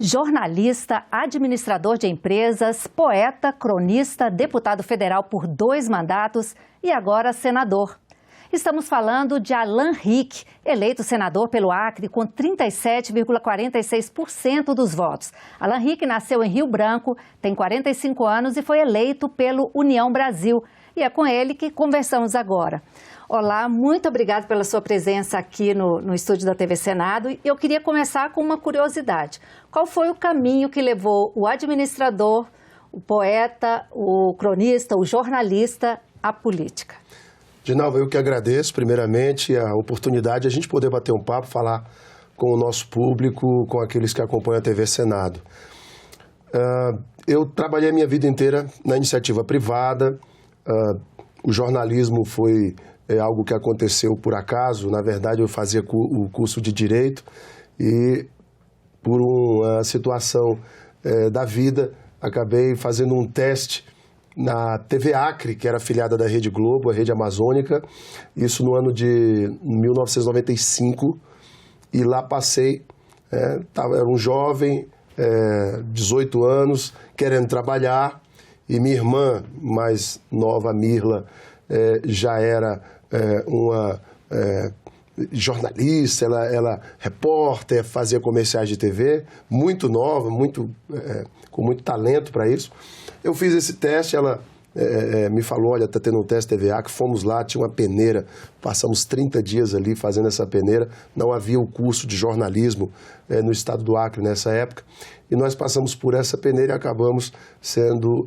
Jornalista, administrador de empresas, poeta, cronista, deputado federal por 2 mandatos e agora senador. Estamos falando de Alan Rick, eleito senador pelo Acre com 37,46% dos votos. Alan Rick nasceu em Rio Branco, tem 45 anos e foi eleito pelo União Brasil. E é com ele que conversamos agora. Olá, muito obrigada pela sua presença aqui no estúdio da TV Senado. Eu queria começar com uma curiosidade. Qual foi o caminho que levou o administrador, o poeta, o cronista, o jornalista à política? Dinalva, eu que agradeço, primeiramente, a oportunidade de a gente poder bater um papo, falar com o nosso público, com aqueles que acompanham a TV Senado. Eu trabalhei a minha vida inteira na iniciativa privada, o jornalismo foi algo que aconteceu por acaso. Na verdade, eu fazia o curso de Direito e, por uma situação da vida, acabei fazendo um teste na TV Acre, que era afiliada da Rede Globo, a Rede Amazônica, isso no ano de 1995, e lá passei, era um jovem, 18 anos, querendo trabalhar, e minha irmã mais nova, Mirla, já era uma jornalista, ela repórter, fazia comerciais de TV, muito nova, com muito talento para isso. Eu fiz esse teste, ela me falou, olha, está tendo um teste TVA, que fomos lá, tinha uma peneira, passamos 30 dias ali fazendo essa peneira, não havia o curso de jornalismo no estado do Acre nessa época, e nós passamos por essa peneira e acabamos sendo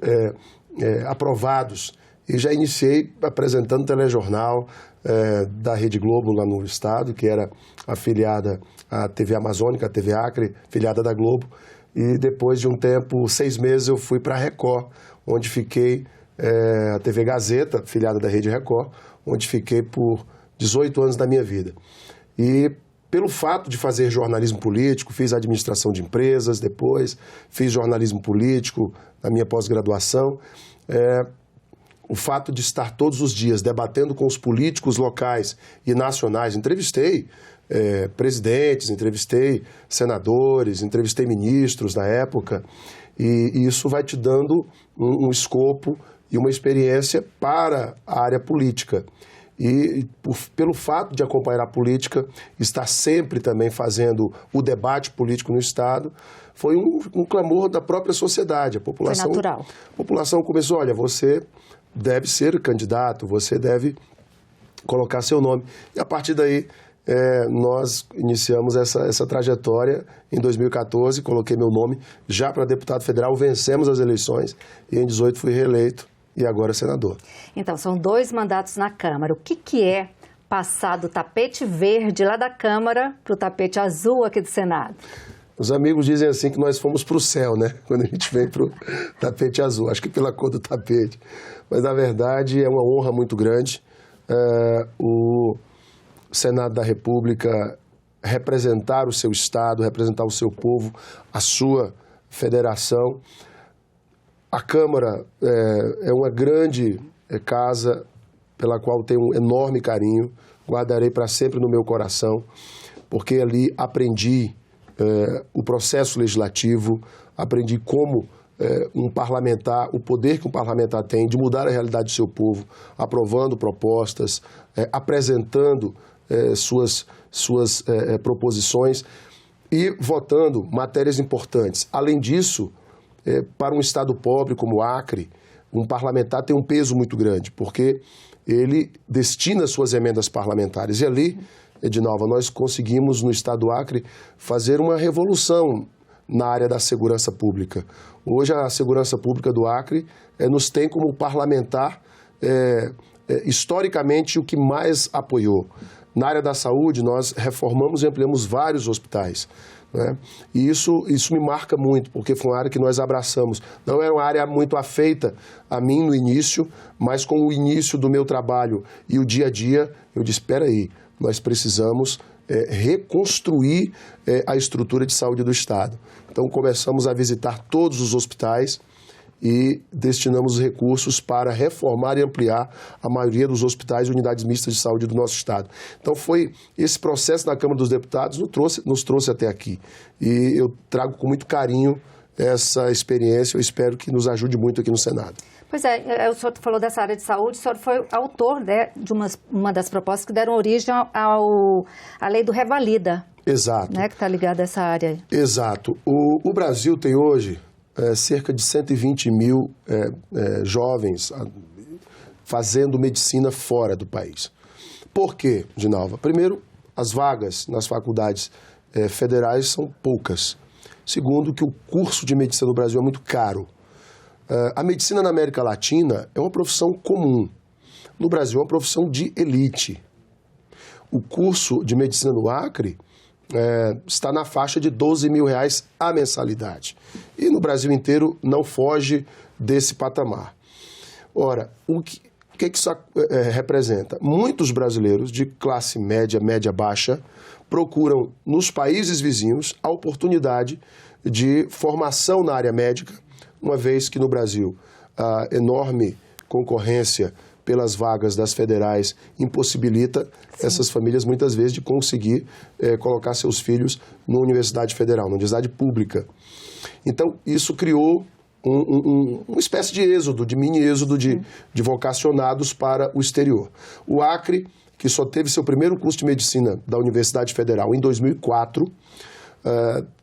aprovados. E já iniciei apresentando telejornal da Rede Globo lá no estado, que era afiliada à TV Amazônica, a TV Acre, filiada da Globo. E depois de um tempo, 6 meses, eu fui para a Record, onde fiquei, a TV Gazeta, filiada da Rede Record, onde fiquei por 18 anos da minha vida. E pelo fato de fazer jornalismo político, fiz administração de empresas depois, fiz jornalismo político na minha pós-graduação, o fato de estar todos os dias debatendo com os políticos locais e nacionais, entrevistei presidentes, entrevistei senadores, entrevistei ministros na época, e isso vai te dando um escopo e uma experiência para a área política. E pelo fato de acompanhar a política, estar sempre também fazendo o debate político no Estado, foi um clamor da própria sociedade. A população, foi natural. A população começou, olha, você deve ser candidato, você deve colocar seu nome. E a partir daí, nós iniciamos essa trajetória em 2014, coloquei meu nome já para deputado federal, vencemos as eleições e em 2018 fui reeleito e agora senador. Então, são 2 mandatos na Câmara. O que é passar do tapete verde lá da Câmara para o tapete azul aqui do Senado? Os amigos dizem assim que nós fomos para o céu, né? Quando a gente vem para o tapete azul, acho que pela cor do tapete. Mas, na verdade, é uma honra muito grande o Senado da República representar o seu Estado, representar o seu povo, a sua federação. A Câmara é uma grande casa pela qual tenho um enorme carinho, guardarei para sempre no meu coração, porque ali aprendi o processo legislativo, aprendi como um parlamentar, o poder que um parlamentar tem de mudar a realidade do seu povo, aprovando propostas, apresentando suas proposições e votando matérias importantes. Além disso, para um estado pobre como o Acre, um parlamentar tem um peso muito grande, porque ele destina suas emendas parlamentares. E ali, Edinalva, nós conseguimos no estado do Acre fazer uma revolução na área da segurança pública. Hoje a segurança pública do Acre nos tem como parlamentar historicamente o que mais apoiou. Na área da saúde, nós reformamos e ampliamos vários hospitais, né? E isso me marca muito, porque foi uma área que nós abraçamos. Não era uma área muito afeita a mim no início, mas com o início do meu trabalho e o dia a dia, eu disse, espera aí, nós precisamos reconstruir a estrutura de saúde do Estado. Então, começamos a visitar todos os hospitais e destinamos recursos para reformar e ampliar a maioria dos hospitais e unidades mistas de saúde do nosso estado. Então foi esse processo na Câmara dos Deputados nos trouxe até aqui. E eu trago com muito carinho essa experiência, eu espero que nos ajude muito aqui no Senado. Pois é, o senhor falou dessa área de saúde, o senhor foi autor, né, de uma das propostas que deram origem à lei do Revalida. Exato. Né, que está ligada a essa área. Exato. O Brasil tem hoje cerca de 120 mil jovens fazendo medicina fora do país. Por quê, Ginalva? Primeiro, as vagas nas faculdades federais são poucas. Segundo, que o curso de medicina no Brasil é muito caro. A medicina na América Latina é uma profissão comum. No Brasil é uma profissão de elite. O curso de medicina no Acre está na faixa de R$12 mil a mensalidade. E no Brasil inteiro não foge desse patamar. Ora, o que isso representa? Muitos brasileiros de classe média, média baixa, procuram nos países vizinhos a oportunidade de formação na área médica, uma vez que no Brasil a enorme concorrência pelas vagas das federais impossibilita essas famílias muitas vezes de conseguir colocar seus filhos na universidade federal, na universidade pública. Então, isso criou uma espécie de êxodo, de mini êxodo de vocacionados para o exterior. O Acre, que só teve seu primeiro curso de medicina da Universidade Federal em 2004,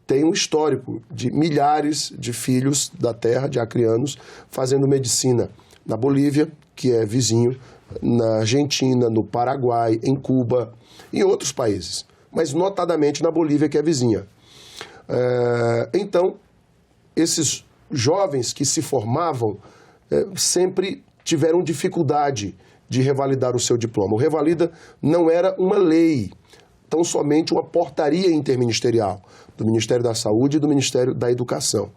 tem um histórico de milhares de filhos da terra, de acreanos, fazendo medicina na Bolívia, que é vizinho, na Argentina, no Paraguai, em Cuba e em outros países, mas notadamente na Bolívia, que é vizinha. Então, esses jovens que se formavam sempre tiveram dificuldade de revalidar o seu diploma. O Revalida não era uma lei, tão somente uma portaria interministerial do Ministério da Saúde e do Ministério da Educação.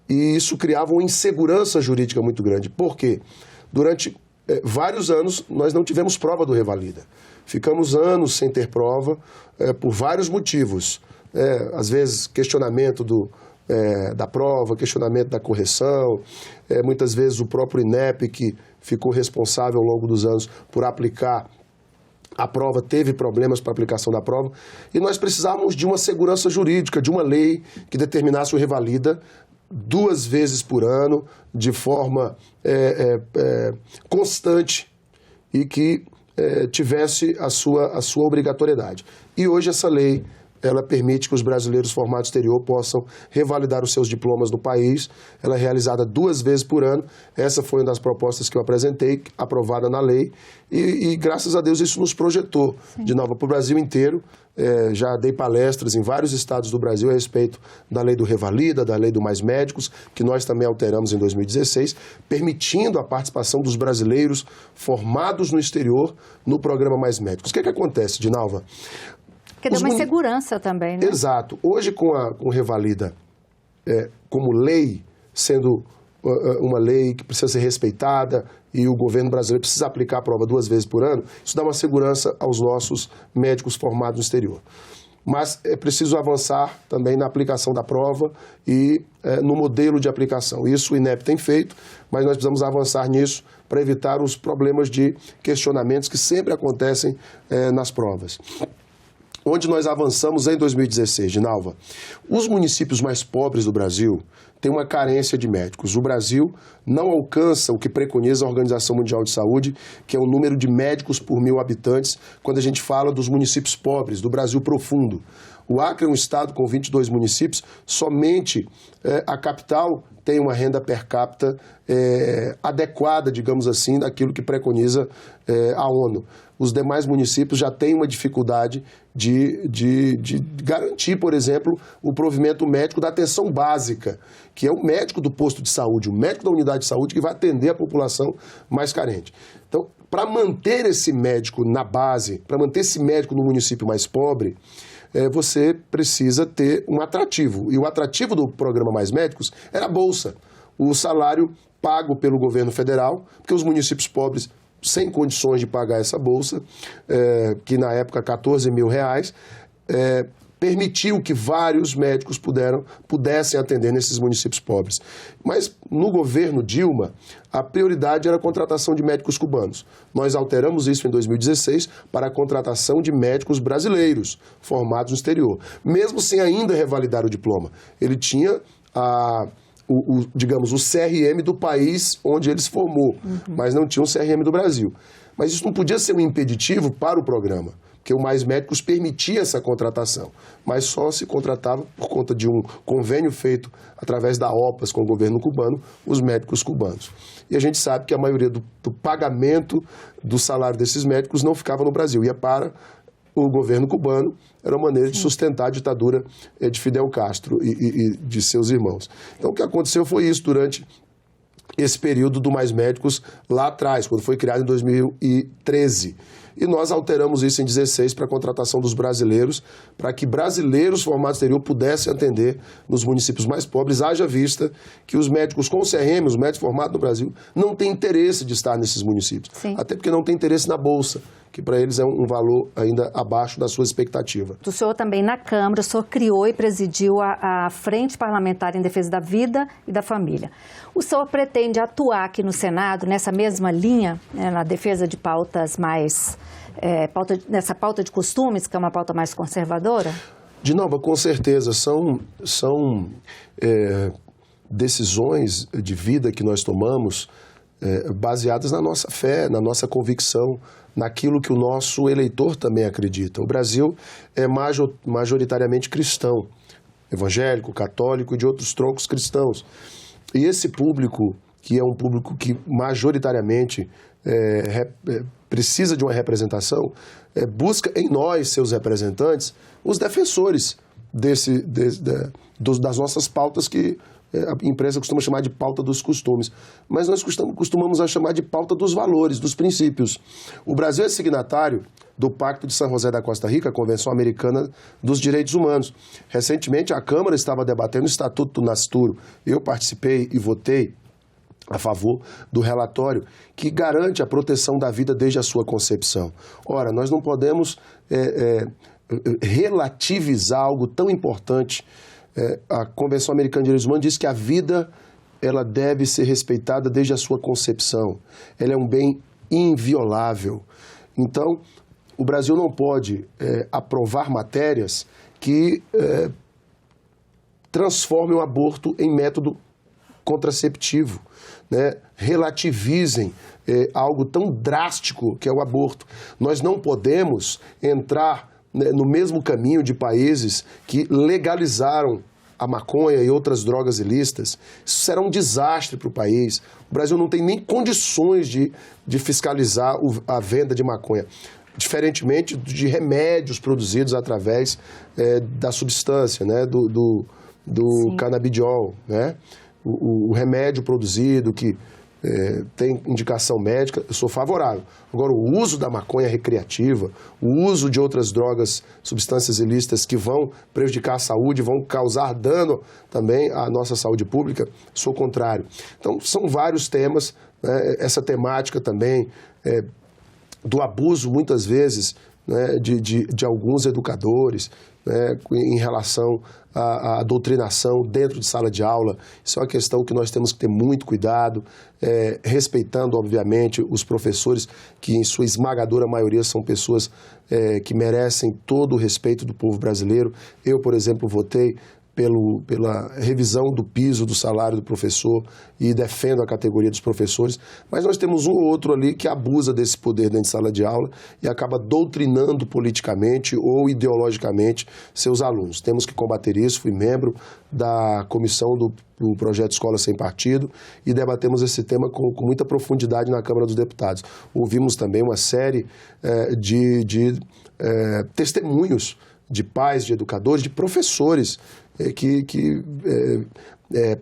E isso criava uma insegurança jurídica muito grande. Por quê? Durante vários anos nós não tivemos prova do Revalida. Ficamos anos sem ter prova por vários motivos. Às vezes questionamento da prova, questionamento da correção, muitas vezes o próprio INEP, que ficou responsável ao longo dos anos por aplicar a prova, teve problemas para a aplicação da prova, e nós precisávamos de uma segurança jurídica, de uma lei que determinasse o Revalida 2 vezes por ano, de forma constante e que tivesse a sua obrigatoriedade. E hoje essa lei, ela permite que os brasileiros formados no exterior possam revalidar os seus diplomas no país. Ela é realizada 2 vezes por ano. Essa foi uma das propostas que eu apresentei, aprovada na lei. E graças a Deus isso nos projetou de novo para o Brasil inteiro. Já dei palestras em vários estados do Brasil a respeito da lei do Revalida, da lei do Mais Médicos, que nós também alteramos em 2016, permitindo a participação dos brasileiros formados no exterior no programa Mais Médicos. O que acontece, Dinalva? Porque deu uma insegurança também, né? Exato. Hoje, com o Revalida como lei, sendo uma lei que precisa ser respeitada e o governo brasileiro precisa aplicar a prova 2 vezes por ano, isso dá uma segurança aos nossos médicos formados no exterior. Mas é preciso avançar também na aplicação da prova e no modelo de aplicação. Isso o INEP tem feito, mas nós precisamos avançar nisso para evitar os problemas de questionamentos que sempre acontecem nas provas. Onde nós avançamos em 2016, Ginalva, os municípios mais pobres do Brasil têm uma carência de médicos. O Brasil não alcança o que preconiza a Organização Mundial de Saúde, que é o número de médicos por 1.000 habitantes, quando a gente fala dos municípios pobres, do Brasil profundo. O Acre é um estado com 22 municípios, somente a capital tem uma renda per capita adequada, digamos assim, daquilo que preconiza a ONU. Os demais municípios já têm uma dificuldade de garantir, por exemplo, o provimento médico da atenção básica, que é o médico do posto de saúde, o médico da unidade de saúde que vai atender a população mais carente. Então, para manter esse médico na base, para manter esse médico no município mais pobre, você precisa ter um atrativo. E o atrativo do programa Mais Médicos era a bolsa, o salário pago pelo governo federal, porque os municípios pobres, sem condições de pagar essa bolsa, que na época R$14 mil, permitiu que vários médicos pudessem atender nesses municípios pobres. Mas no governo Dilma, a prioridade era a contratação de médicos cubanos. Nós alteramos isso em 2016 para a contratação de médicos brasileiros formados no exterior, mesmo sem ainda revalidar o diploma. Ele tinha digamos, o CRM do país onde ele se formou, mas não tinha um CRM do Brasil. Mas isso não podia ser um impeditivo para o programa, porque o Mais Médicos permitia essa contratação, mas só se contratava por conta de um convênio feito através da OPAS com o governo cubano, os médicos cubanos. E a gente sabe que a maioria do pagamento do salário desses médicos não ficava no Brasil, ia para o governo cubano, era uma maneira de sustentar a ditadura de Fidel Castro e de seus irmãos. Então o que aconteceu foi isso durante esse período do Mais Médicos lá atrás, quando foi criado em 2013. E nós alteramos isso em 2016 para a contratação dos brasileiros, para que brasileiros formados no exterior pudessem atender nos municípios mais pobres, haja vista que os médicos com CRM, os médicos formados no Brasil, não têm interesse de estar nesses municípios. Sim. Até porque não tem interesse na Bolsa, que para eles é um valor ainda abaixo da sua expectativa. O senhor também na Câmara, o senhor criou e presidiu a Frente Parlamentar em Defesa da Vida e da Família. O senhor pretende atuar aqui no Senado nessa mesma linha, né, na defesa de pautas mais... nessa pauta de costumes, que é uma pauta mais conservadora? Dinalba, com certeza. São decisões de vida que nós tomamos baseadas na nossa fé, na nossa convicção, naquilo que o nosso eleitor também acredita. O Brasil é majoritariamente cristão, evangélico, católico e de outros troncos cristãos. E esse público, que é um público que majoritariamente precisa de uma representação, busca em nós, seus representantes, os defensores das nossas pautas que a imprensa costuma chamar de pauta dos costumes. Mas nós costumamos a chamar de pauta dos valores, dos princípios. O Brasil é signatário do Pacto de San José da Costa Rica, a Convenção Americana dos Direitos Humanos. Recentemente, a Câmara estava debatendo o Estatuto do Nascituro. Eu participei e votei a favor do relatório que garante a proteção da vida desde a sua concepção. Ora, nós não podemos relativizar algo tão importante. A Convenção Americana de Direitos Humanos diz que a vida ela deve ser respeitada desde a sua concepção. Ela é um bem inviolável. Então, o Brasil não pode aprovar matérias que transformem o aborto em método contraceptivo, né? Relativizem algo tão drástico que é o aborto. Nós não podemos entrar no mesmo caminho de países que legalizaram a maconha e outras drogas ilícitas. Isso será um desastre para o país. O Brasil não tem nem condições de fiscalizar a venda de maconha, diferentemente de remédios produzidos através da substância, né, do canabidiol, né? O remédio produzido que tem indicação médica, eu sou favorável. Agora, o uso da maconha recreativa, o uso de outras drogas, substâncias ilícitas que vão prejudicar a saúde, vão causar dano também à nossa saúde pública, sou contrário. Então, são vários temas, né? Essa temática também do abuso, muitas vezes, né, de alguns educadores, né, em relação à doutrinação dentro de sala de aula. Isso é uma questão que nós temos que ter muito cuidado, respeitando, obviamente, os professores, que em sua esmagadora maioria são pessoas que merecem todo o respeito do povo brasileiro. Eu, por exemplo, votei pela revisão do piso do salário do professor e defendo a categoria dos professores, mas nós temos um ou outro ali que abusa desse poder dentro de sala de aula e acaba doutrinando politicamente ou ideologicamente seus alunos. Temos que combater isso. Fui membro da comissão do projeto Escola Sem Partido e debatemos esse tema com muita profundidade na Câmara dos Deputados. Ouvimos também uma série de testemunhos de pais, de educadores, de professores que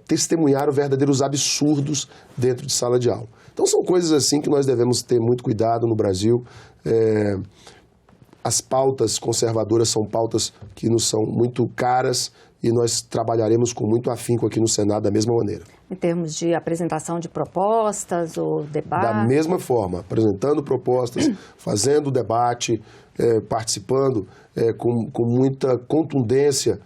testemunharam verdadeiros absurdos dentro de sala de aula. Então são coisas assim que nós devemos ter muito cuidado no Brasil. As pautas conservadoras são pautas que nos são muito caras e nós trabalharemos com muito afinco aqui no Senado da mesma maneira. Em termos de apresentação de propostas ou debate? Da mesma forma, apresentando propostas, fazendo debate, participando com muita contundência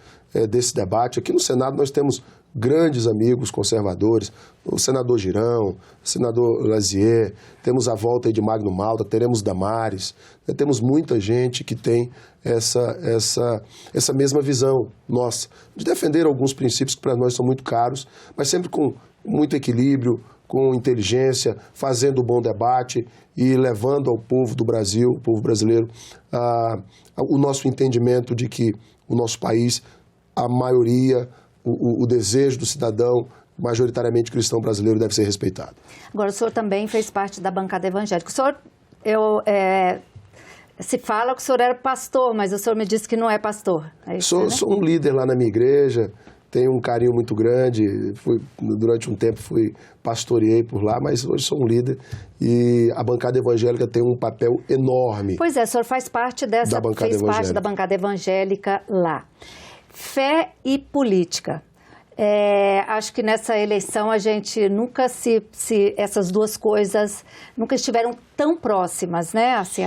desse debate. Aqui no Senado nós temos grandes amigos conservadores, o senador Girão, o senador Lazier, temos a volta aí de Magno Malta, teremos Damares, temos muita gente que tem essa mesma visão nossa, de defender alguns princípios que para nós são muito caros, mas sempre com muito equilíbrio, com inteligência, fazendo um bom debate e levando ao povo do Brasil, o povo brasileiro, o nosso entendimento de que o nosso país, a maioria, o desejo do cidadão majoritariamente cristão brasileiro deve ser respeitado. Agora, o senhor também fez parte da bancada evangélica. O senhor, se fala que o senhor era pastor, mas o senhor me disse que não é pastor. É isso, né? Sou um líder lá na minha igreja, tenho um carinho muito grande, durante um tempo pastoreei por lá, mas hoje sou um líder e a bancada evangélica tem um papel enorme. Pois é, o senhor faz parte parte da bancada evangélica lá. Fé e política. Acho que nessa eleição a gente nunca essas duas coisas nunca estiveram tão próximas, né? Assim,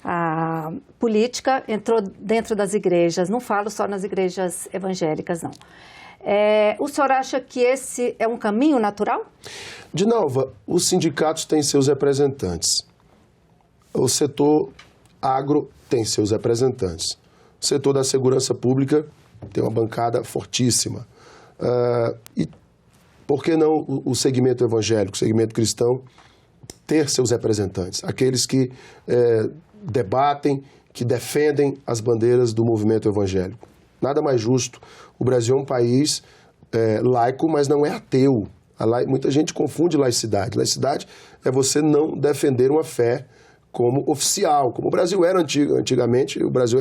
a política entrou dentro das igrejas, não falo só nas igrejas evangélicas, não. O senhor acha que esse é um caminho natural? Dinalva, os sindicatos têm seus representantes. O setor agro tem seus representantes. O setor da segurança pública tem uma bancada fortíssima. E por que não o segmento evangélico, o segmento cristão, ter seus representantes? Aqueles que debatem, que defendem as bandeiras do movimento evangélico. Nada mais justo. O Brasil é um país laico, mas não é ateu. Muita gente confunde laicidade. Laicidade é você não defender uma fé como oficial, como o Brasil era antigamente, o Brasil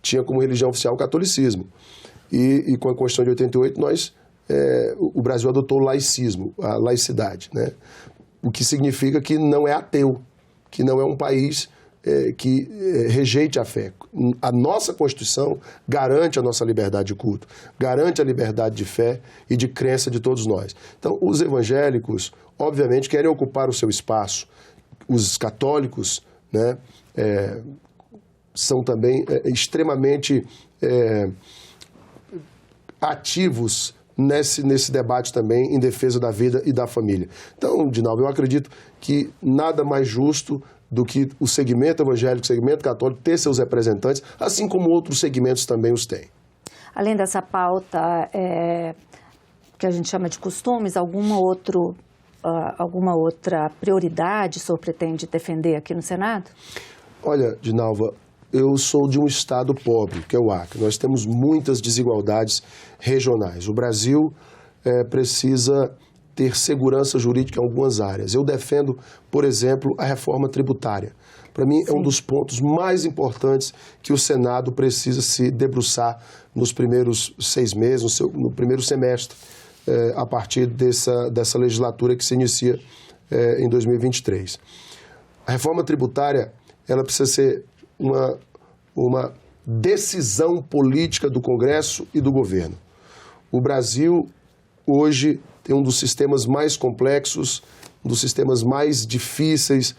tinha como religião oficial o catolicismo. E com a Constituição de 88, o Brasil adotou o laicismo, a laicidade, né? O que significa que não é ateu, que não é um país que rejeite a fé. A nossa Constituição garante a nossa liberdade de culto, garante a liberdade de fé e de crença de todos nós. Então, os evangélicos, obviamente, querem ocupar o seu espaço. Os católicos, né, são também extremamente ativos nesse debate também em defesa da vida e da família. Então, Dinalva, eu acredito que nada mais justo do que o segmento evangélico, o segmento católico, ter seus representantes, assim como outros segmentos também os têm. Além dessa pauta que a gente chama de costumes, alguma outra prioridade o senhor pretende defender aqui no Senado? Olha, Dinalva, eu sou de um estado pobre, que é o Acre. Nós temos muitas desigualdades regionais. O Brasil precisa ter segurança jurídica em algumas áreas. Eu defendo, por exemplo, a reforma tributária. Para mim, é um dos pontos mais importantes que o Senado precisa se debruçar nos primeiros 6 meses, no primeiro semestre, a partir dessa legislatura que se inicia em 2023. A reforma tributária, ela precisa ser uma decisão política do Congresso e do governo. O Brasil, hoje, tem um dos sistemas mais complexos, um dos sistemas mais difíceis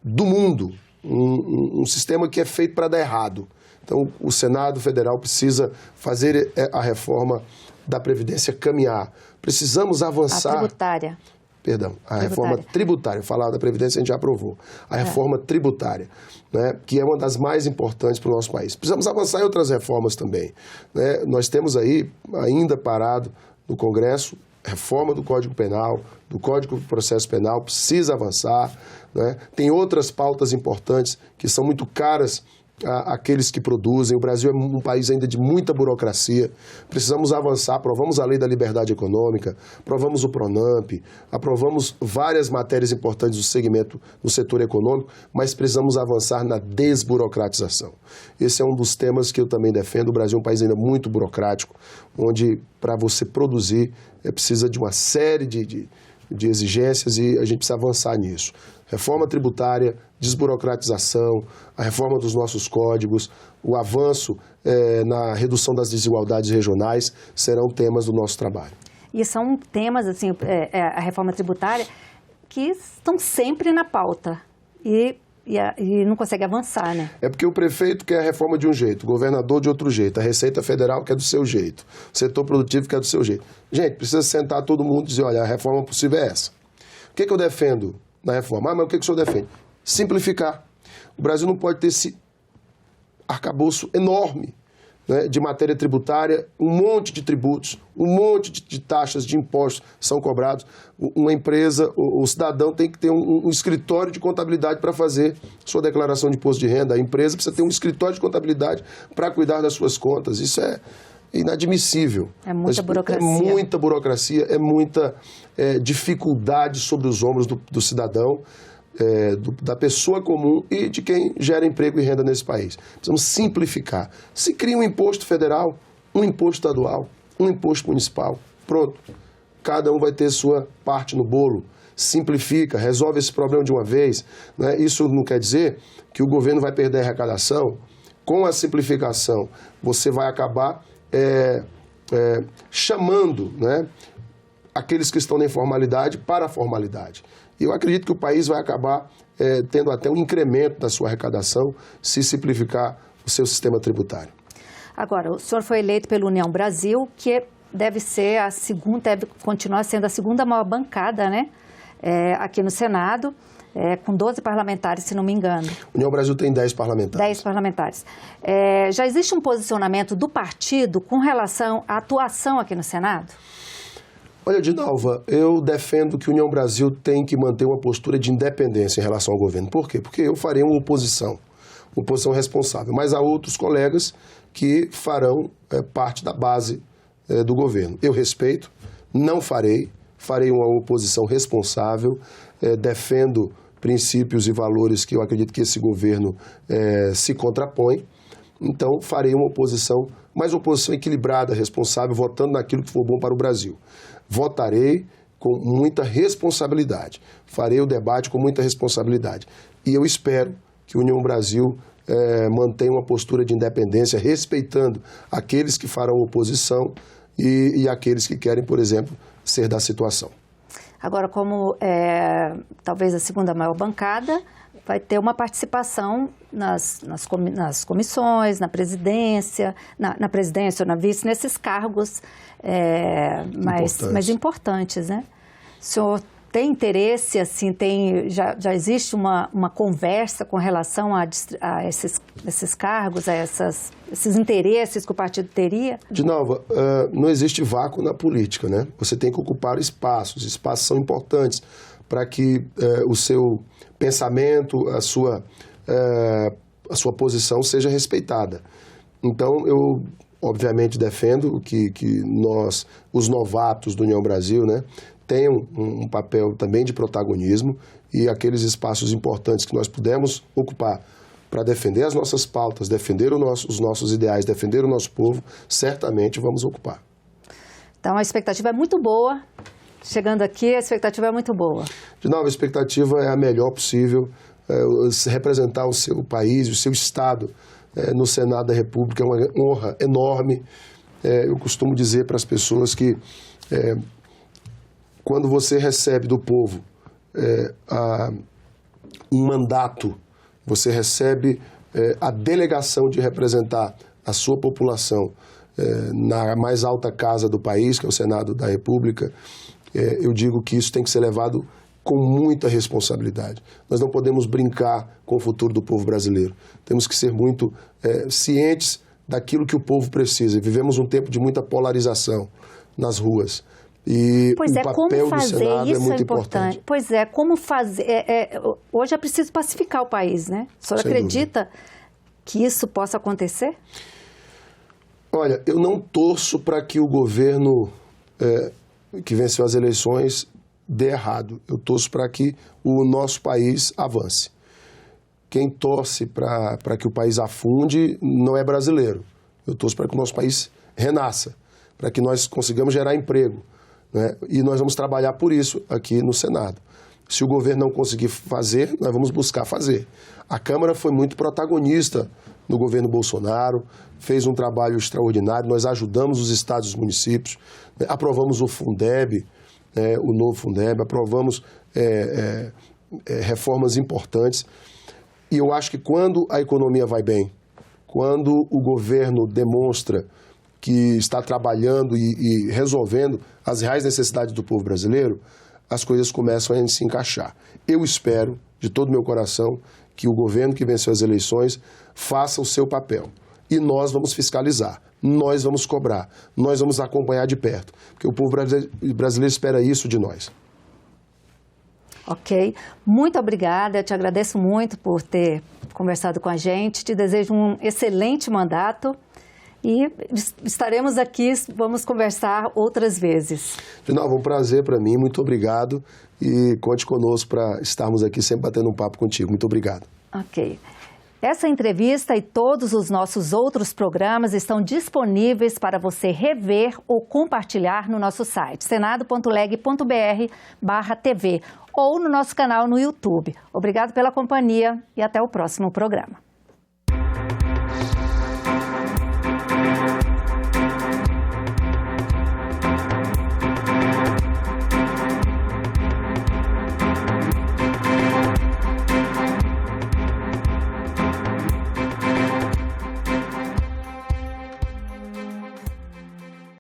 do mundo. Um sistema que é feito para dar errado. Então, o Senado Federal precisa fazer a reforma da Previdência caminhar. Precisamos avançar... A tributária. Perdão, a reforma tributária. Falar da Previdência a gente já aprovou. A reforma tributária, né, que é uma das mais importantes para o nosso país. Precisamos avançar em outras reformas também, né? Nós temos aí, ainda parado no Congresso, reforma do Código Penal, do Código de Processo Penal, precisa avançar, né? Tem outras pautas importantes que são muito caras àqueles que produzem. O Brasil é um país ainda de muita burocracia. Precisamos avançar. Aprovamos a Lei da Liberdade Econômica, aprovamos o PRONAMP, aprovamos várias matérias importantes do segmento, do setor econômico, mas precisamos avançar na desburocratização. Esse é um dos temas que eu também defendo. O Brasil é um país ainda muito burocrático, onde para você produzir precisa de uma série de de exigências e a gente precisa avançar nisso. Reforma tributária, desburocratização, a reforma dos nossos códigos, o avanço na redução das desigualdades regionais serão temas do nosso trabalho. E são temas, assim, a reforma tributária, que estão sempre na pauta e não consegue avançar, né? É porque o prefeito quer a reforma de um jeito, o governador de outro jeito, a Receita Federal quer do seu jeito, o setor produtivo quer do seu jeito. Gente, precisa sentar todo mundo e dizer, olha, a reforma possível é essa. O que eu defendo na reforma? Mas o que o senhor defende? Simplificar. O Brasil não pode ter esse arcabouço enorme, né, de matéria tributária, um monte de tributos, um monte de taxas, de impostos são cobrados. Uma empresa, o cidadão tem que ter um escritório de contabilidade para fazer sua declaração de imposto de renda. A empresa precisa ter um escritório de contabilidade para cuidar das suas contas. Isso é inadmissível. É muita burocracia. É muita burocracia, é muita dificuldade sobre os ombros do cidadão, da pessoa comum e de quem gera emprego e renda nesse país. Precisamos simplificar. Se cria um imposto federal, um imposto estadual, um imposto municipal, pronto. Cada um vai ter sua parte no bolo. Simplifica, resolve esse problema de uma vez, né? Isso não quer dizer que o governo vai perder a arrecadação. Com a simplificação, você vai acabar chamando, né, aqueles que estão na informalidade para a formalidade. E eu acredito que o país vai acabar tendo até um incremento da sua arrecadação se simplificar o seu sistema tributário. Agora, o senhor foi eleito pela União Brasil, que deve continuar sendo a segunda maior bancada, né, aqui no Senado, com 12 parlamentares, se não me engano. União Brasil tem 10 parlamentares. 10 parlamentares. Já existe um posicionamento do partido com relação à atuação aqui no Senado? Olha, Dinalva, eu defendo que a União Brasil tem que manter uma postura de independência em relação ao governo. Por quê? Porque eu farei uma oposição responsável, mas há outros colegas que farão parte da base do governo. Eu respeito, não farei uma oposição responsável, defendo princípios e valores que eu acredito que esse governo se contrapõe. Então, farei uma oposição, mas uma oposição equilibrada, responsável, votando naquilo que for bom para o Brasil. Votarei com muita responsabilidade, farei o debate com muita responsabilidade. E eu espero que a União Brasil mantenha uma postura de independência, respeitando aqueles que farão oposição e aqueles que querem, por exemplo, ser da situação. Agora, como talvez a segunda maior bancada, vai ter uma participação nas comissões, na presidência ou na vice, nesses cargos mais importantes, né? O senhor tem interesse, assim, já existe uma conversa com relação a esses cargos, a esses interesses que o partido teria? Dinalva, não existe vácuo na política, né? Você tem que ocupar espaços. Os espaços são importantes para que o seu pensamento, a sua posição seja respeitada. Então, eu obviamente defendo que nós, os novatos do União Brasil, né, tenham um papel também de protagonismo e aqueles espaços importantes que nós pudemos ocupar para defender as nossas pautas, defender os nossos ideais, defender o nosso povo, certamente vamos ocupar. Então, a expectativa é muito boa. Chegando aqui, a expectativa é muito boa. De novo, a expectativa é a melhor possível. Representar o seu país, o seu estado no Senado da República é uma honra enorme. Eu costumo dizer para as pessoas que quando você recebe do povo um mandato, você recebe a delegação de representar a sua população na mais alta casa do país, que é o Senado da República, eu digo que isso tem que ser levado com muita responsabilidade. Nós não podemos brincar com o futuro do povo brasileiro. Temos que ser muito cientes daquilo que o povo precisa. Vivemos um tempo de muita polarização nas ruas. E o papel do Senado é muito importante. Pois é, como fazer... hoje é preciso pacificar o país, né? O senhor acredita que isso possa acontecer? Olha, eu não torço para que o governo que venceu as eleições dê errado. Eu torço para que o nosso país avance. Quem torce para que o país afunde não é brasileiro. Eu torço para que o nosso país renasça, para que nós consigamos gerar emprego. né? E nós vamos trabalhar por isso aqui no Senado. Se o governo não conseguir fazer, nós vamos buscar fazer. A Câmara foi muito protagonista no governo Bolsonaro, fez um trabalho extraordinário, nós ajudamos os estados e os municípios, né? Aprovamos o Fundeb, o novo Fundeb, aprovamos reformas importantes. E eu acho que quando a economia vai bem, quando o governo demonstra que está trabalhando e resolvendo as reais necessidades do povo brasileiro, as coisas começam a se encaixar. Eu espero, de todo o meu coração, que o governo que venceu as eleições faça o seu papel. E nós vamos fiscalizar, nós vamos cobrar, nós vamos acompanhar de perto, porque o povo brasileiro espera isso de nós. Ok, muito obrigada, eu te agradeço muito por ter conversado com a gente, te desejo um excelente mandato e estaremos aqui, vamos conversar outras vezes. Ginalva, um prazer para mim, muito obrigado e conte conosco para estarmos aqui sempre batendo um papo contigo, muito obrigado. Ok. Essa entrevista e todos os nossos outros programas estão disponíveis para você rever ou compartilhar no nosso site, senado.leg.br/TV ou no nosso canal no YouTube. Obrigado pela companhia e até o próximo programa.